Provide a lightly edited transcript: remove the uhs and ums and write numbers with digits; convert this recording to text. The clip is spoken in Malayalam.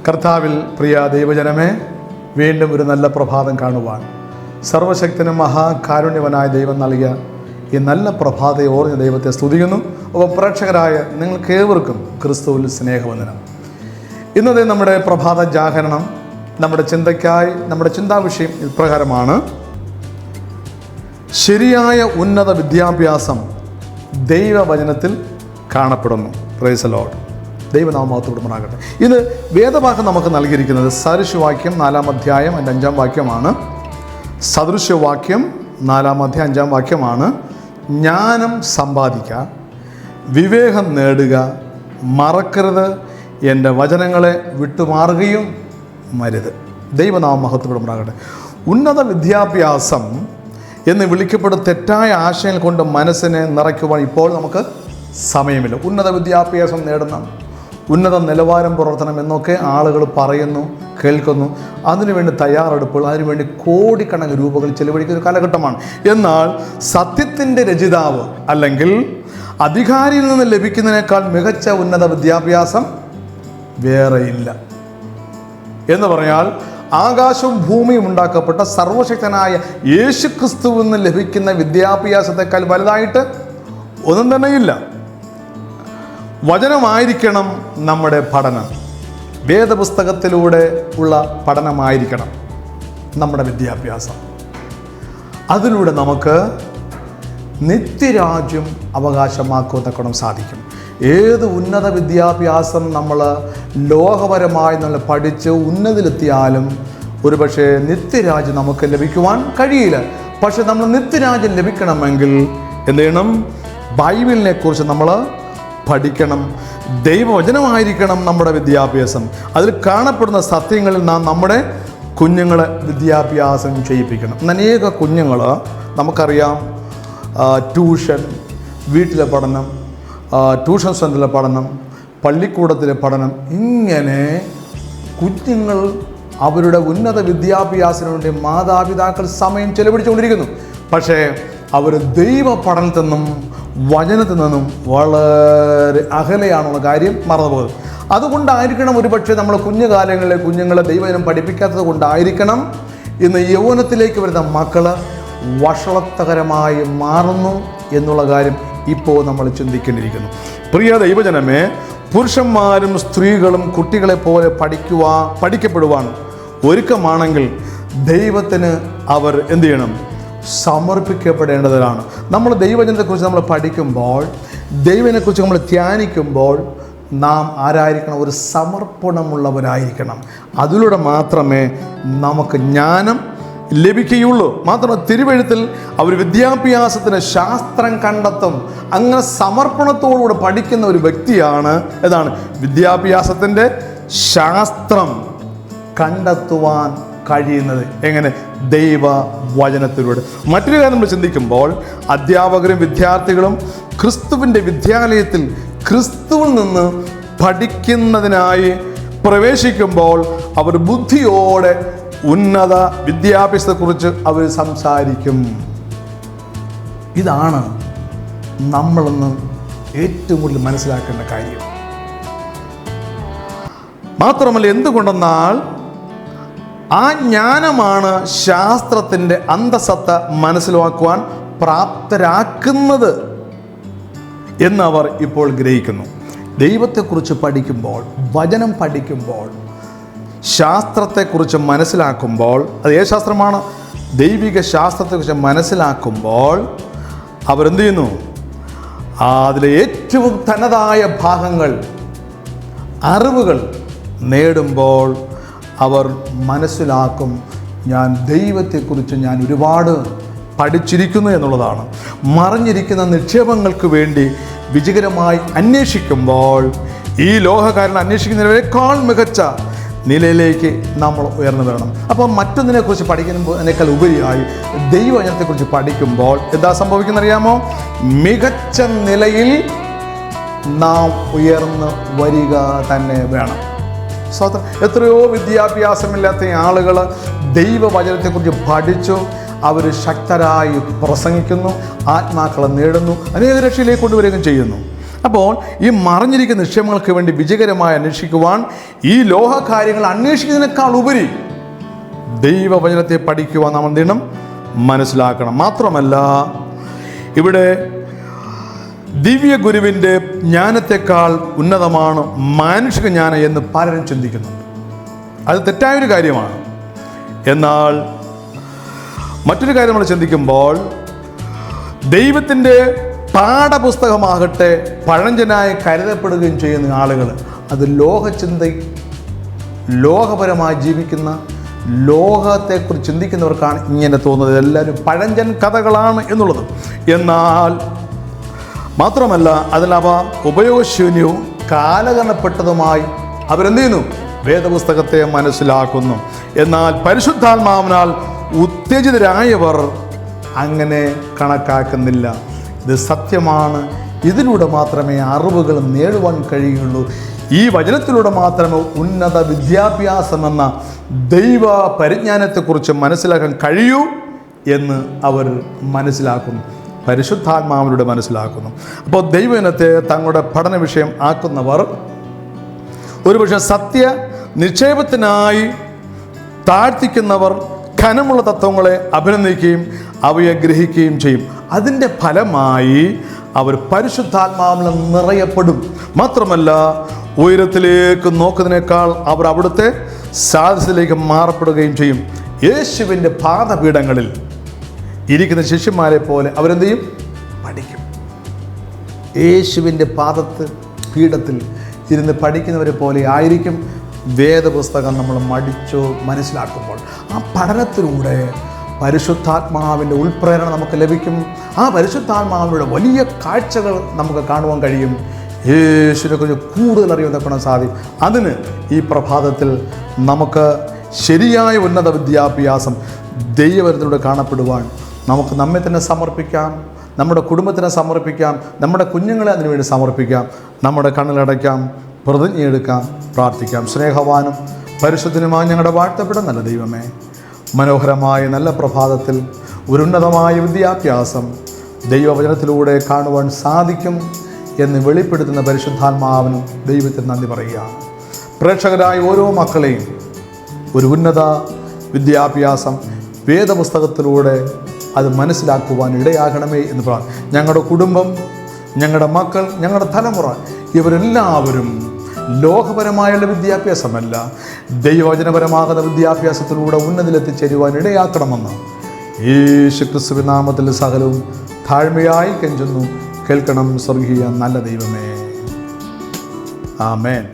കർത്താവിൽ പ്രിയ ദൈവജനമേ, വീണ്ടും ഒരു നല്ല പ്രഭാതം കാണുവാൻ സർവശക്തനും മഹാകാരുണ്യവനായ ദൈവം നൽകിയ ഈ നല്ല പ്രഭാതത്തെ ഓർമ്മ ദൈവത്തെ സ്തുതിക്കുന്നു. അപ്പോൾ പ്രേക്ഷകരായ നിങ്ങൾക്കേവർക്കും ക്രിസ്തുവിൽ സ്നേഹവന്ദനം. ഇന്നത്തെ നമ്മുടെ പ്രഭാത ജാഗരണം നമ്മുടെ ചിന്തയ്ക്കായി നമ്മുടെ ചിന്താവിഷയം ഇപ്രകാരമാണ്: ശരിയായ ഉന്നത വിദ്യാഭ്യാസം ദൈവവചനത്തിൽ കാണപ്പെടുന്നു. Praise the lord. ദൈവനാമത്തോടുമാകട്ടെ. ഇത് വേദവാക്യം നമുക്ക് നൽകിയിരിക്കുന്നത് സദൃശവാക്യം 4-ാം അധ്യായം 5-ാം വാക്യമാണ്. സദൃശവാക്യം 4-ാം അധ്യായം 5-ാം വാക്യമാണ്: ജ്ഞാനം സമ്പാദിക്കുക, വിവേകം നേടുക, മറക്കരുത്, എൻ്റെ വചനങ്ങളെ വിട്ടുമാറുകയും മരുത്. ദൈവനാമം മഹത്വപ്പെടുമാകട്ടെ. ഉന്നത വിദ്യാഭ്യാസം എന്ന് വിളിക്കപ്പെടുന്ന തെറ്റായ ആശയങ്ങൾ കൊണ്ട് മനസ്സിനെ നിറയ്ക്കുവാൻ ഇപ്പോൾ നമുക്ക് സമയമില്ല. ഉന്നത വിദ്യാഭ്യാസം നേടുന്ന, ഉന്നത നിലവാരം പുലർത്തണം എന്നൊക്കെ ആളുകൾ പറയുന്നു, കേൾക്കുന്നു. അതിനുവേണ്ടി തയ്യാറെടുപ്പുകൾ, അതിനുവേണ്ടി കോടിക്കണക്കിന് രൂപകൾ ചെലവഴിക്കുന്ന ഒരു കാലഘട്ടമാണ്. എന്നാൽ സത്യത്തിൻ്റെ രചയിതാവ് അല്ലെങ്കിൽ അധികാരിയിൽ നിന്ന് ലഭിക്കുന്നതിനേക്കാൾ മികച്ച ഉന്നത വിദ്യാഭ്യാസം വേറെയില്ല എന്ന് പറഞ്ഞാൽ, ആകാശവും ഭൂമിയും ഉണ്ടാക്കപ്പെട്ട സർവശക്തനായ യേശു ക്രിസ്തുവിൽ നിന്ന് ലഭിക്കുന്ന വിദ്യാഭ്യാസത്തെക്കാൾ വലുതായിട്ട് ഒന്നും തന്നെയില്ല. വചനമായിരിക്കണം നമ്മുടെ പഠനം. വേദപുസ്തകത്തിലൂടെ ഉള്ള പഠനമായിരിക്കണം നമ്മുടെ വിദ്യാഭ്യാസം. അതിലൂടെ നമുക്ക് നിത്യരാജ്യം അവകാശമാക്കുവാൻ സാധിക്കും. ഏത് ഉന്നത വിദ്യാഭ്യാസം നമ്മൾ ലോകപരമായി നമ്മൾ പഠിച്ച് ഉന്നതിയിലെത്തിയാലും ഒരുപക്ഷെ നിത്യരാജ്യം നമുക്ക് ലഭിക്കുവാൻ കഴിയില്ല. പക്ഷെ നമ്മൾ നിത്യരാജ്യം ലഭിക്കണമെങ്കിൽ എന്ത് ചെയ്യണം? ബൈബിളിനെ കുറിച്ച് നമ്മൾ പഠിക്കണം. ദൈവവചനമായിരിക്കണം നമ്മുടെ വിദ്യാഭ്യാസം. അതിൽ കാണപ്പെടുന്ന സത്യങ്ങളിൽ നാം നമ്മുടെ കുഞ്ഞുങ്ങളെ വിദ്യാഭ്യാസം ചെയ്യിപ്പിക്കണം. അനേക കുഞ്ഞുങ്ങൾ നമുക്കറിയാം, ട്യൂഷൻ, വീട്ടിലെ പഠനം, ട്യൂഷൻ സെൻ്ററിലെ പഠനം, പള്ളിക്കൂടത്തിലെ പഠനം, ഇങ്ങനെ കുഞ്ഞുങ്ങൾ അവരുടെ ഉന്നത വിദ്യാഭ്യാസത്തിന് വേണ്ടി മാതാപിതാക്കൾ സമയം ചെലവഴിച്ചുകൊണ്ടിരിക്കുന്നു. പക്ഷേ അവർ ദൈവ പഠനത്തിൽ നിന്നും വചനത്തിൽ നിന്നും വളരെ അകലെയാണുള്ള കാര്യം മറന്നുപോകുന്നത്. അതുകൊണ്ടായിരിക്കണം ഒരുപക്ഷെ നമ്മൾ കുഞ്ഞുകാലങ്ങളിലെ കുഞ്ഞുങ്ങളെ ദൈവവചനം പഠിപ്പിക്കാത്തത് കൊണ്ടായിരിക്കണം ഇന്ന് യൗവനത്തിലേക്ക് വരുന്ന മക്കൾ വഷളത്തകരമായി മാറുന്നു എന്നുള്ള കാര്യം ഇപ്പോൾ നമ്മൾ ചിന്തിക്കേണ്ടിയിരിക്കുന്നു. പ്രിയ ദൈവജനമേ, പുരുഷന്മാരും സ്ത്രീകളും കുട്ടികളെ പോലെ പഠിക്കപ്പെടുവാൻ ഒരുക്കമാണെങ്കിൽ ദൈവത്തിന് അവർ എന്ത് ചെയ്യണം? സമർപ്പിക്കപ്പെടേണ്ടതാണ്. നമ്മൾ ദൈവജനത്തെക്കുറിച്ച് നമ്മൾ പഠിക്കുമ്പോൾ, ദൈവത്തിനെക്കുറിച്ച് നമ്മൾ ധ്യാനിക്കുമ്പോൾ നാം ആരായിരിക്കണം? ഒരു സമർപ്പണമുള്ളവരായിരിക്കണം. അതിലൂടെ മാത്രമേ നമുക്ക് ജ്ഞാനം ലഭിക്കുകയുള്ളൂ. മാത്രമല്ല, തിരുവെഴുത്തിൽ അവർ വിദ്യാഭ്യാസത്തിന് ശാസ്ത്രം കണ്ടെത്തും. അങ്ങനെ സമർപ്പണത്തോടുകൂടെ പഠിക്കുന്ന ഒരു വ്യക്തിയാണ് ഏതാണ്? വിദ്യാഭ്യാസത്തിൻ്റെ ശാസ്ത്രം കണ്ടെത്തുവാൻ കഴിയുന്നത്. എങ്ങനെ? ദൈവവചനത്തിലൂടെ. മറ്റൊരു കാര്യം നമ്മൾ ചിന്തിക്കുമ്പോൾ, അധ്യാപകരും വിദ്യാർത്ഥികളും ക്രിസ്തുവിൻ്റെ വിദ്യാലയത്തിൽ ക്രിസ്തുവിൽ നിന്ന് പഠിക്കുന്നതിനായി പ്രവേശിക്കുമ്പോൾ അവർ ബുദ്ധിയോടെ ഉന്നത വിദ്യാഭ്യാസത്തെക്കുറിച്ച് അവർ സംസാരിക്കും. ഇതാണ് നമ്മളൊന്ന് ഏറ്റവും കൂടുതൽ മനസ്സിലാക്കേണ്ട കാര്യം. മാത്രമല്ല, എന്തുകൊണ്ടെന്നാൽ ആ ജ്ഞാനമാണ് ശാസ്ത്രത്തിൻ്റെ അന്തസത്ത മനസ്സിലാക്കുവാൻ പ്രാപ്തരാക്കുന്നത് എന്നവർ ഇപ്പോൾ ഗ്രഹിക്കുന്നു. ദൈവത്തെക്കുറിച്ച് പഠിക്കുമ്പോൾ, വചനം പഠിക്കുമ്പോൾ, ശാസ്ത്രത്തെക്കുറിച്ച് മനസ്സിലാക്കുമ്പോൾ, അത് ഏത് ശാസ്ത്രമാണ്? ദൈവിക ശാസ്ത്രത്തെക്കുറിച്ച് മനസ്സിലാക്കുമ്പോൾ അവരെന്ത് ചെയ്യുന്നു? അതിലെ ഏറ്റവും തനതായ ഭാഗങ്ങൾ, അറിവുകൾ നേടുമ്പോൾ അവർ മനസ്സിലാക്കും, ഞാൻ ദൈവത്തെക്കുറിച്ച് ഞാൻ ഒരുപാട് പഠിച്ചിരിക്കുന്നു എന്നുള്ളതാണ്. മറഞ്ഞിരിക്കുന്ന നിക്ഷേപങ്ങൾക്ക് വേണ്ടി വിജയകരമായി അന്വേഷിക്കുമ്പോൾ ഈ ലോകകാരൻ അന്വേഷിക്കുന്നതിനേക്കാൾ മികച്ച നിലയിലേക്ക് നമ്മൾ ഉയർന്നു വരണം. അപ്പോൾ മറ്റൊന്നിനെക്കുറിച്ച് പഠിക്കുന്നതിനേക്കാൾ ഉപരിയായി ദൈവവചനത്തെക്കുറിച്ച് പഠിക്കുമ്പോൾ എന്താ സംഭവിക്കുന്നറിയാമോ? മികച്ച നിലയിൽ നാം ഉയർന്നു വരിക തന്നെ വേണം. എത്രയോ വിദ്യാഭ്യാസമില്ലാത്ത ആളുകൾ ദൈവവചനത്തെക്കുറിച്ച് പഠിച്ചു, അവർ ശക്തരായി പ്രസംഗിക്കുന്നു, ആത്മാക്കളെ നേടുന്നു, അനേക രക്ഷയിലേക്ക് കൊണ്ടുവരികയും ചെയ്യുന്നു. അപ്പോൾ ഈ മറഞ്ഞിരിക്കുന്ന നിക്ഷേപങ്ങൾക്ക് വേണ്ടി വിജയകരമായി അന്വേഷിക്കുവാൻ ഈ ലോക കാര്യങ്ങൾ അന്വേഷിക്കുന്നതിനേക്കാൾ ഉപരി ദൈവവചനത്തെ പഠിക്കുവാൻ നാം എന്ത് ചെയ്യണം? മനസ്സിലാക്കണം. മാത്രമല്ല, ഇവിടെ ദിവ്യ ഗുരുവിൻ്റെ ജ്ഞാനത്തെക്കാൾ ഉന്നതമാണ് മാനുഷിക ജ്ഞാനം എന്ന് പലരും ചിന്തിക്കുന്നുണ്ട്. അത് തെറ്റായൊരു കാര്യമാണ്. എന്നാൽ മറ്റൊരു കാര്യം നമ്മൾ ചിന്തിക്കുമ്പോൾ, ദൈവത്തിൻ്റെ പാഠപുസ്തകമാകട്ടെ പഴഞ്ചനായി കരുതപ്പെടുകയും ചെയ്യുന്ന ആളുകൾ, അത് ലോകചിന്ത, ലോകപരമായി ജീവിക്കുന്ന, ലോകത്തെക്കുറിച്ച് ചിന്തിക്കുന്നവർക്കാണ് ഇങ്ങനെ തോന്നുന്നത്. എല്ലാവരും പഴഞ്ചൻ കഥകളാണ് എന്നുള്ളത്. എന്നാൽ മാത്രമല്ല, അതിലവ ഉപയോഗശൂന്യവും കാലഗണപ്പെട്ടതുമായി അവരെന്ത് ചെയ്യുന്നു? വേദപുസ്തകത്തെ മനസ്സിലാക്കുന്നു. എന്നാൽ പരിശുദ്ധാത്മാവിനാൽ ഉത്തേജിതരായവർ അങ്ങനെ കണക്കാക്കുന്നില്ല. ഇത് സത്യമാണ്. ഇതിലൂടെ മാത്രമേ അറിവുകൾ നേടുവാൻ കഴിയുള്ളൂ. ഈ വചനത്തിലൂടെ മാത്രമേ ഉന്നത വിദ്യാഭ്യാസമെന്ന ദൈവ പരിജ്ഞാനത്തെക്കുറിച്ച് മനസ്സിലാക്കാൻ കഴിയൂ എന്ന് അവർ മനസ്സിലാക്കുന്നു. പരിശുദ്ധാത്മാവിലൂടെ മനസ്സിലാക്കുന്നു. അപ്പോൾ ദൈവജനത്തെ തങ്ങളുടെ പഠന വിഷയം ആക്കുന്നവർ ഒരുപക്ഷെ സത്യ നിക്ഷേപത്തിനായി താഴ്ത്തിക്കുന്നവർ ഘനമുള്ള തത്വങ്ങളെ അഭിനന്ദിക്കുകയും അവയെ ഗ്രഹിക്കുകയും ചെയ്യും. അതിൻ്റെ ഫലമായി അവർ പരിശുദ്ധാത്മാവിൽ നിറയപ്പെടും. മാത്രമല്ല, ഉയരത്തിലേക്ക് നോക്കുന്നതിനേക്കാൾ അവർ അവിടുത്തെ സാദൃശ്യത്തിലേക്ക് മാറപ്പെടുകയും ചെയ്യും. യേശുവിൻ്റെ പാദപീഠങ്ങളിൽ ഇരിക്കുന്ന ശിഷ്യന്മാരെ പോലെ അവരെന്ത് ചെയ്യും? പഠിക്കും. യേശുവിൻ്റെ പീഠത്തിൽ ഇരുന്ന് പഠിക്കുന്നവരെ പോലെ ആയിരിക്കും വേദപുസ്തകം നമ്മൾ മനസ്സിലാക്കുമ്പോൾ. ആ പഠനത്തിലൂടെ പരിശുദ്ധാത്മാവിൻ്റെ ഉൾപ്രേരണ നമുക്ക് ലഭിക്കും. ആ പരിശുദ്ധാത്മാവിലൂടെ വലിയ കാഴ്ചകൾ നമുക്ക് കാണുവാൻ കഴിയും. യേശുവിനെക്കുറിച്ച് കൂടുതൽ അറിയാൻ സാധിക്കും. അതിന് ഈ പ്രഭാതത്തിൽ നമുക്ക് ശരിയായ ഉന്നത വിദ്യാഭ്യാസം ദൈവവചനത്തിലൂടെ കാണപ്പെടുവാൻ നമുക്ക് നമ്മെ തന്നെ സമർപ്പിക്കാം, നമ്മുടെ കുടുംബത്തിനെ സമർപ്പിക്കാം, നമ്മുടെ കുഞ്ഞുങ്ങളെ അതിനുവേണ്ടി സമർപ്പിക്കാം, നമ്മുടെ കണ്ണിലടയ്ക്കാം, പ്രതിജ്ഞയെടുക്കാം, പ്രാർത്ഥിക്കാം. സ്നേഹവാനും പരിശുദ്ധനുമായി ഞങ്ങളുടെ വാഴ്ത്തപ്പെടുന്ന നല്ല ദൈവമേ, മനോഹരമായ നല്ല പ്രഭാതത്തിൽ ഒരു ഉന്നതമായ വിദ്യാഭ്യാസം ദൈവവചനത്തിലൂടെ കാണുവാൻ സാധിക്കും എന്ന് വെളിപ്പെടുത്തുന്ന പരിശുദ്ധാത്മാവിനും ദൈവത്തിന് നന്ദി പറയുകയാണ്. പ്രേക്ഷകരായ ഓരോ മക്കളെയും ഒരു ഉന്നത വിദ്യാഭ്യാസം വേദപുസ്തകത്തിലൂടെ അത് മനസ്സിലാക്കുവാൻ ഇടയാകണമേ എന്ന് പ്രാർത്ഥിക്കുന്നു. ഞങ്ങളുടെ കുടുംബം, ഞങ്ങളുടെ മക്കൾ, ഞങ്ങളുടെ തലമുറ ഇവരെല്ലാവരും ലോകപരമായുള്ള വിദ്യാഭ്യാസമല്ല, ദൈവവചനപരമാകുന്ന വിദ്യാഭ്യാസത്തിലൂടെ ഉന്നതിയിലെത്തിച്ചേരുവാൻ ഇടയാക്കണമെന്ന് യേശു ക്രിസ്തുവിൻ നാമത്തിൽ സകലവും താഴ്മയായി കെഞ്ചുന്നു. കേൾക്കണം സ്വർഗീയ നല്ല ദൈവമേ. ആമേൻ.